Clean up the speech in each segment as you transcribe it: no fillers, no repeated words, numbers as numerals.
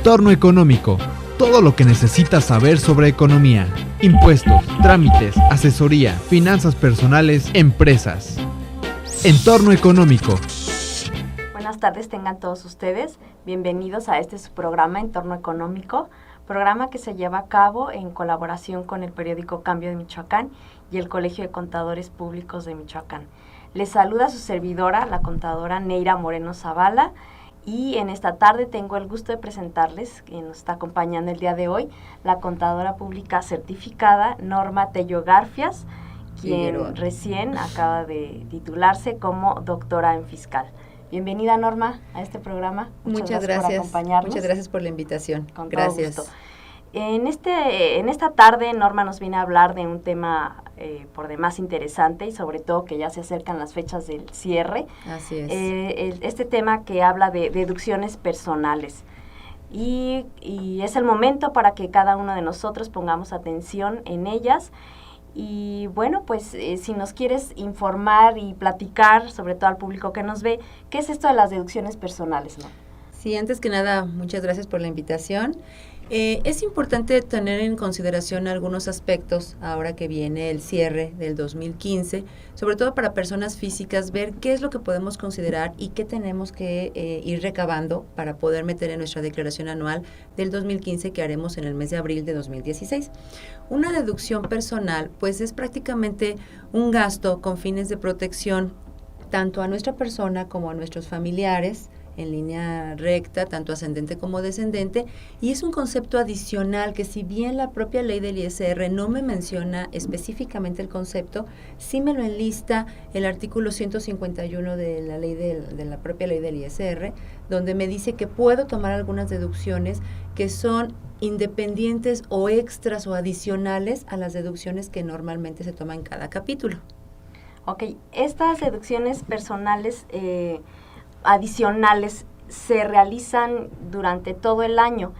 Entorno económico. Todo lo que necesitas saber sobre economía, impuestos, trámites, asesoría, finanzas personales, empresas. Entorno económico. Buenas tardes tengan todos ustedes. Bienvenidos a su programa Entorno Económico, programa que se lleva a cabo en colaboración con el periódico Cambio de Michoacán y el Colegio de Contadores Públicos de Michoacán. Les saluda su servidora, la contadora Neira Moreno Zavala, y en esta tarde tengo el gusto de presentarles, quien nos está acompañando el día de hoy, la contadora pública certificada Norma Tello Garfias, quien recién acaba de titularse como doctora en fiscal. Bienvenida, Norma, a este programa. Muchas gracias por acompañarnos. Muchas gracias por la invitación. Con gracias. Todo gusto. En esta tarde, Norma nos viene a hablar de un tema por demás interesante y sobre todo que ya se acercan las fechas del cierre. Así es. Este tema que habla de deducciones personales. Y es el momento para que cada uno de nosotros pongamos atención en ellas. Y bueno, pues si nos quieres informar y platicar, sobre todo al público que nos ve, ¿qué es esto de las deducciones personales, no? Sí, antes que nada, muchas gracias por la invitación. Es importante tener en consideración algunos aspectos ahora que viene el cierre del 2015, sobre todo para personas físicas, ver qué es lo que podemos considerar y qué tenemos que ir recabando para poder meter en nuestra declaración anual del 2015 que haremos en el mes de abril de 2016. Una deducción personal, pues es prácticamente un gasto con fines de protección tanto a nuestra persona como a nuestros familiares, en línea recta, tanto ascendente como descendente, y es un concepto adicional que si bien la propia ley del ISR no me menciona específicamente el concepto, sí me lo enlista el artículo 151 de la ley de la propia ley del ISR, donde me dice que puedo tomar algunas deducciones que son independientes o extras o adicionales a las deducciones que normalmente se toman en cada capítulo. Ok, estas deducciones personales adicionales se realizan durante todo el año,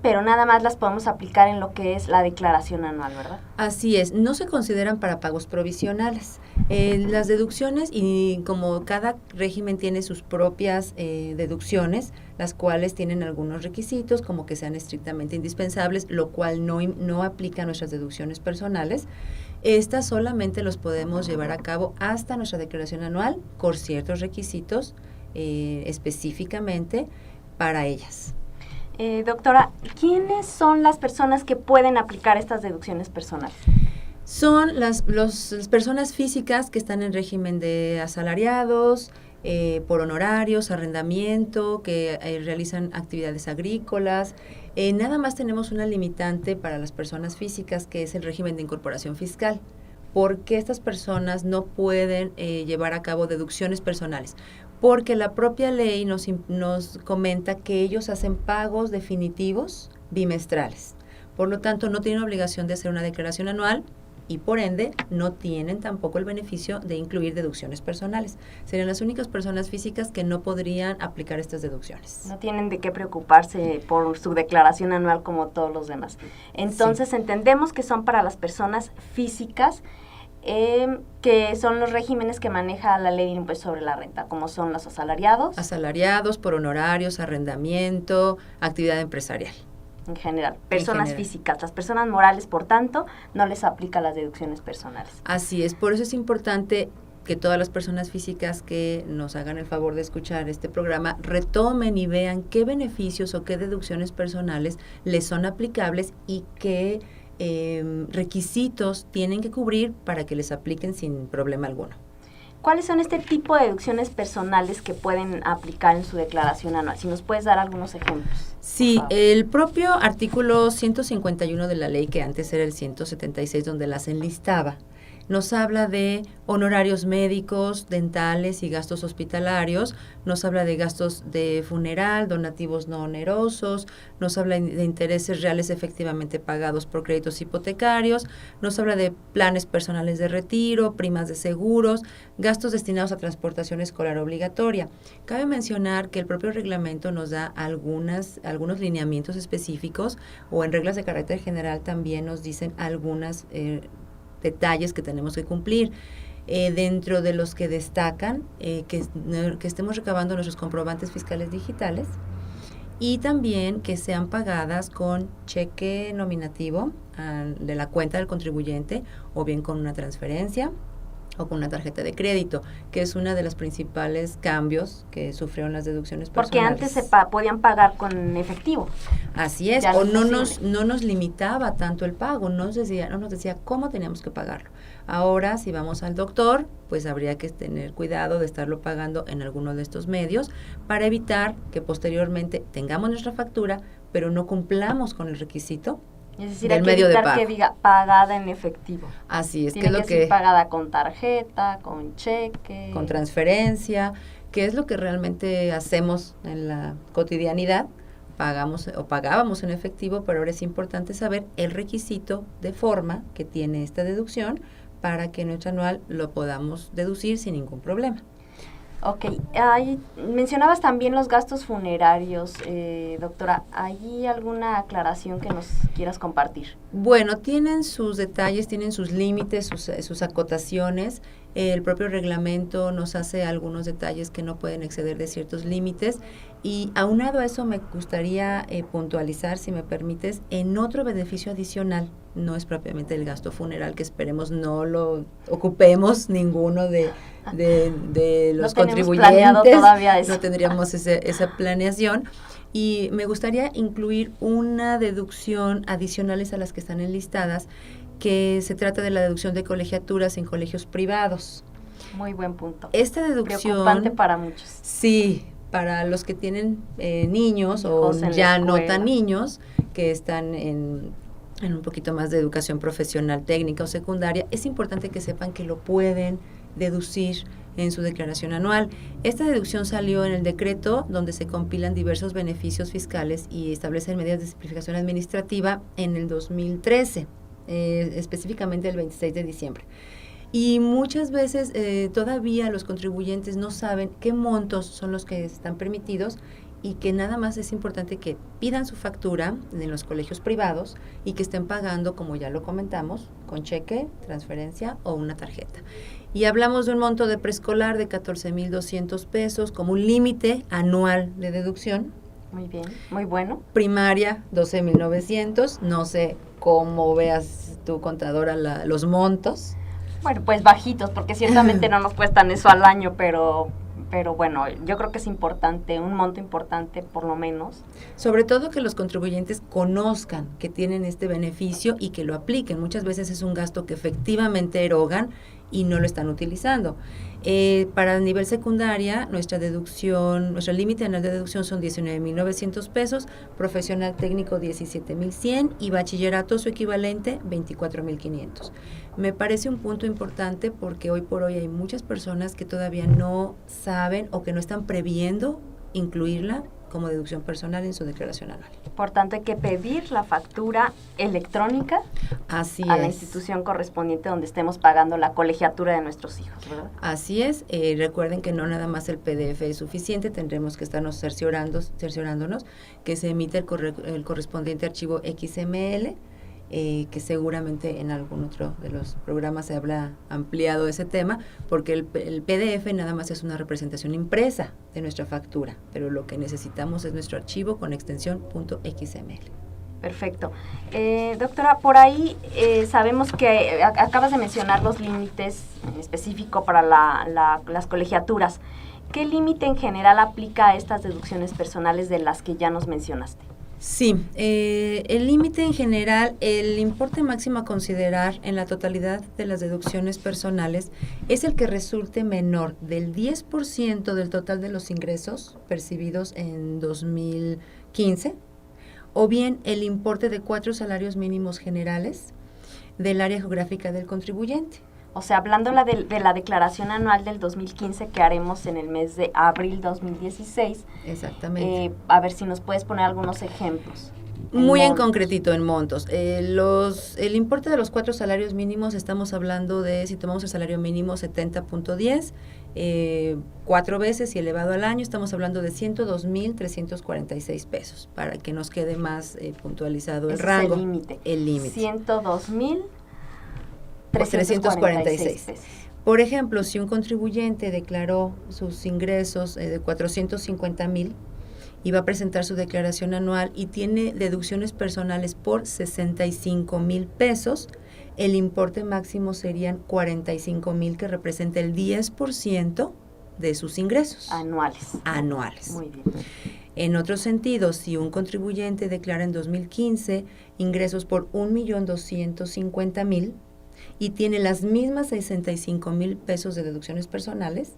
pero nada más las podemos aplicar en lo que es la declaración anual, ¿verdad? Así es, no se consideran para pagos provisionales. Las deducciones, y como cada régimen tiene sus propias deducciones, las cuales tienen algunos requisitos, como que sean estrictamente indispensables, lo cual no aplica a nuestras deducciones personales. Estas solamente los podemos llevar a cabo hasta nuestra declaración anual con ciertos requisitos específicamente para ellas. Doctora, ¿quiénes son las personas que pueden aplicar estas deducciones personales? Son las personas físicas que están en régimen de asalariados, por honorarios, arrendamiento, que realizan actividades agrícolas. Nada más tenemos una limitante para las personas físicas, que es el régimen de incorporación fiscal, porque estas personas no pueden llevar a cabo deducciones personales, porque la propia ley nos comenta que ellos hacen pagos definitivos bimestrales. Por lo tanto, no tienen obligación de hacer una declaración anual, y por ende no tienen tampoco el beneficio de incluir deducciones personales. Serían las únicas personas físicas que no podrían aplicar estas deducciones. No tienen de qué preocuparse por su declaración anual como todos los demás. Entonces, sí, entendemos que son para las personas físicas, que son los regímenes que maneja la ley de impuesto sobre la renta, como son los asalariados. Asalariados, por honorarios, arrendamiento, actividad empresarial. En general, personas físicas. Las personas morales, por tanto, no les aplica las deducciones personales. Así es, por eso es importante que todas las personas físicas que nos hagan el favor de escuchar este programa retomen y vean qué beneficios o qué deducciones personales les son aplicables y qué requisitos tienen que cubrir para que les apliquen sin problema alguno. ¿Cuáles son este tipo de deducciones personales que pueden aplicar en su declaración anual? Si nos puedes dar algunos ejemplos. Sí, el propio artículo 151 de la ley, que antes era el 176, donde las enlistaba, nos habla de honorarios médicos, dentales y gastos hospitalarios, nos habla de gastos de funeral, donativos no onerosos, nos habla de intereses reales efectivamente pagados por créditos hipotecarios, nos habla de planes personales de retiro, primas de seguros, gastos destinados a transportación escolar obligatoria. Cabe mencionar que el propio reglamento nos da algunos lineamientos específicos, o en reglas de carácter general también nos dicen algunas detalles que tenemos que cumplir. Dentro de los que destacan que estemos recabando nuestros comprobantes fiscales digitales y también que sean pagadas con cheque nominativo de la cuenta del contribuyente o bien con una transferencia o con una tarjeta de crédito, que es uno de los principales cambios que sufrieron las deducciones porque personales. antes podían pagar con efectivo. Así es, Ya o no no es nos limitaba tanto el pago, no nos decía cómo teníamos que pagarlo. Ahora, si vamos al doctor, pues habría que tener cuidado de estarlo pagando en alguno de estos medios para evitar que posteriormente tengamos nuestra factura, pero no cumplamos con el requisito. Es decir, del hay que medio de evitar pago. que diga pagada en efectivo. Así es, Tiene que es lo ser que pagada con tarjeta, con cheque. con transferencia, que es lo que realmente hacemos en la cotidianidad. Pagamos o pagábamos en efectivo, pero ahora es importante saber el requisito de forma que tiene esta deducción para que nuestro anual lo podamos deducir sin ningún problema. Ok, mencionabas también los gastos funerarios, doctora. ¿Hay alguna aclaración que nos quieras compartir? Bueno, tienen sus detalles, tienen sus límites, sus acotaciones. El propio reglamento nos hace algunos detalles que no pueden exceder de ciertos límites. Y aunado a eso me gustaría puntualizar, si me permites, en otro beneficio adicional. No es propiamente el gasto funeral, que esperemos no lo ocupemos ninguno de los contribuyentes. Todavía eso. No tendríamos esa planeación. Y me gustaría incluir una deducción adicionales a las que están enlistadas, que se trata de la deducción de colegiaturas en colegios privados. Muy buen punto. Esta deducción... Preocupante para muchos. Sí, para los que tienen niños o ya no tan niños, que están en un poquito más de educación profesional, técnica o secundaria, es importante que sepan que lo pueden deducir en su declaración anual. Esta deducción salió en el decreto donde se compilan diversos beneficios fiscales y establecen medidas de simplificación administrativa en el 2013, específicamente el 26 de diciembre. Y muchas veces todavía los contribuyentes no saben qué montos son los que están permitidos y que nada más es importante que pidan su factura en los colegios privados y que estén pagando, como ya lo comentamos, con cheque, transferencia o una tarjeta. Y hablamos de un monto de preescolar de 14,200 pesos como un límite anual de deducción. Muy bien, muy bueno. Primaria, 12,900. No sé cómo veas tu contadora los montos. Bueno, pues bajitos, porque ciertamente no nos cuestan eso al año, pero bueno, yo creo que es importante, un monto importante por lo menos. Sobre todo que los contribuyentes conozcan que tienen este beneficio y que lo apliquen. Muchas veces es un gasto que efectivamente erogan y no lo están utilizando. Para el nivel secundaria, nuestra límite anual de deducción son 19,900 pesos, profesional técnico 17,100 y bachillerato su equivalente 24,500. Me parece un punto importante porque hoy por hoy hay muchas personas que todavía no saben o que no están previendo incluirla como deducción personal en su declaración anual. Por tanto, hay que pedir la factura electrónica a la institución correspondiente donde estemos pagando la colegiatura de nuestros hijos, ¿verdad? Así es. Recuerden que no nada más el PDF es suficiente, tendremos que estarnos cerciorándonos que se emite el correspondiente archivo XML, que seguramente en algún otro de los programas se habrá ampliado ese tema, porque el PDF nada más es una representación impresa de nuestra factura, pero lo que necesitamos es nuestro archivo con extensión .xml. Perfecto. Doctora, por ahí sabemos que acabas de mencionar los límites en específico para las colegiaturas. ¿Qué límite en general aplica a estas deducciones personales de las que ya nos mencionaste? Sí, el límite en general, el importe máximo a considerar en la totalidad de las deducciones personales es el que resulte menor del 10% del total de los ingresos percibidos en 2015, o bien el importe de 4 salarios mínimos generales del área geográfica del contribuyente. O sea, hablando de la declaración anual del 2015 que haremos en el mes de abril 2016. Exactamente. A ver si nos puedes poner algunos ejemplos. Muy en concretito, en montos. El importe de los 4 salarios mínimos, estamos hablando de, si tomamos el salario mínimo 70.10, 4 veces y elevado al año, estamos hablando de 102,346 pesos, para que nos quede más puntualizado el rango. Es el límite. El límite. 102,346 pesos. Por ejemplo, si un contribuyente declaró sus ingresos de 450,000 y va a presentar su declaración anual y tiene deducciones personales por 65,000 pesos, el importe máximo serían 45,000, que representa el 10% de sus ingresos. Anuales. Muy bien. En otro sentido, si un contribuyente declara en 2015 ingresos por 1,250,000 y tiene las mismas 65,000 pesos de deducciones personales,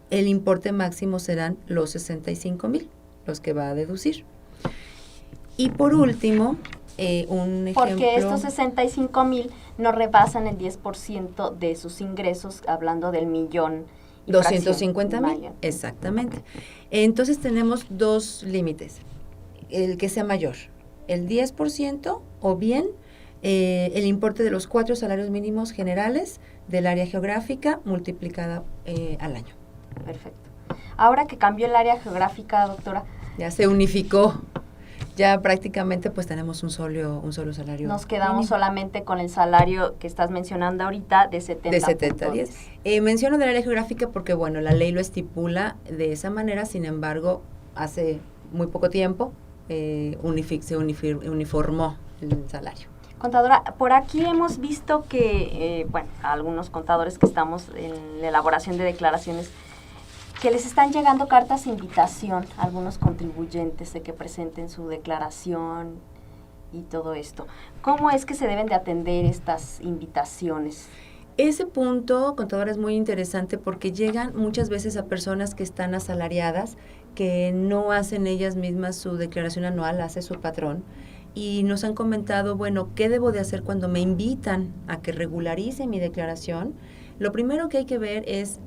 el importe máximo serán los 65,000, los que va a deducir. Y por último, un ejemplo... Porque estos 65,000 no rebasan el 10% de sus ingresos, hablando del 1,250,000, exactamente. Entonces tenemos dos límites, el que sea mayor, el 10% o bien el importe de los 4 salarios mínimos generales del área geográfica multiplicada al año. Perfecto. Ahora que cambió el área geográfica, doctora, ya se unificó, ya prácticamente pues tenemos un solo salario. Nos quedamos mínimo. Solamente con el salario que estás mencionando ahorita de 70-10. Menciono del área geográfica porque, bueno, la ley lo estipula de esa manera, sin embargo, hace muy poco tiempo se uniformó el salario. Contadora, por aquí hemos visto que, algunos contadores que estamos en la elaboración de declaraciones, que les están llegando cartas de invitación a algunos contribuyentes de que presenten su declaración y todo esto. ¿Cómo es que se deben de atender estas invitaciones? Ese punto, contadora, es muy interesante porque llegan muchas veces a personas que están asalariadas, que no hacen ellas mismas su declaración anual, hace su patrón, y nos han comentado, bueno, ¿qué debo de hacer cuando me invitan a que regularice mi declaración? Lo primero que hay que ver es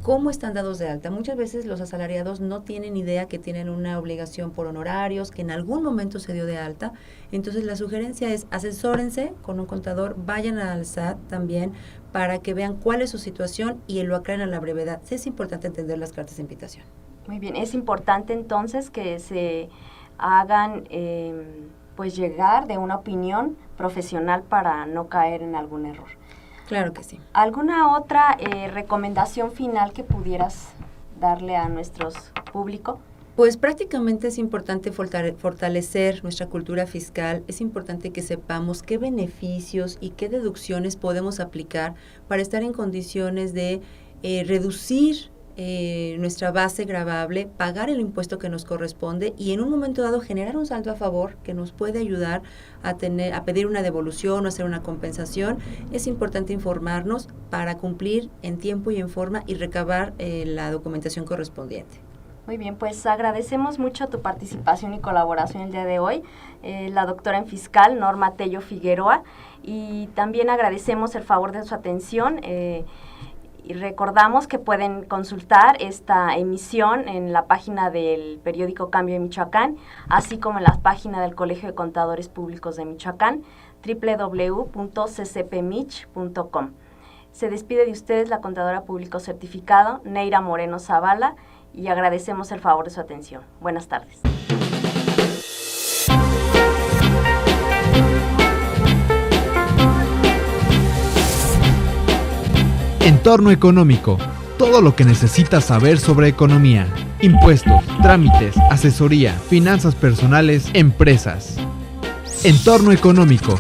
cómo están dados de alta. Muchas veces los asalariados no tienen idea que tienen una obligación por honorarios, que en algún momento se dio de alta. Entonces la sugerencia es asesórense con un contador, vayan al SAT también para que vean cuál es su situación y lo aclaren a la brevedad. Sí, es importante entender las cartas de invitación. Muy bien, es importante entonces que se hagan llegar de una opinión profesional para no caer en algún error. Claro que sí. ¿Alguna otra recomendación final que pudieras darle a nuestro público? Pues prácticamente es importante fortalecer nuestra cultura fiscal, es importante que sepamos qué beneficios y qué deducciones podemos aplicar para estar en condiciones de reducir nuestra base gravable, pagar el impuesto que nos corresponde y en un momento dado generar un saldo a favor que nos puede ayudar a pedir una devolución o hacer una compensación. Es importante informarnos para cumplir en tiempo y en forma y recabar la documentación correspondiente. Muy bien, pues agradecemos mucho tu participación y colaboración el día de hoy, la doctora en fiscal Norma Tello Figueroa, y también agradecemos el favor de su atención. Y recordamos que pueden consultar esta emisión en la página del periódico Cambio de Michoacán, así como en la página del Colegio de Contadores Públicos de Michoacán, www.ccpmich.com. Se despide de ustedes la contadora público certificado, Neira Moreno Zavala, y agradecemos el favor de su atención. Buenas tardes. Entorno económico. Todo lo que necesitas saber sobre economía, impuestos, trámites, asesoría, finanzas personales, empresas. Entorno económico.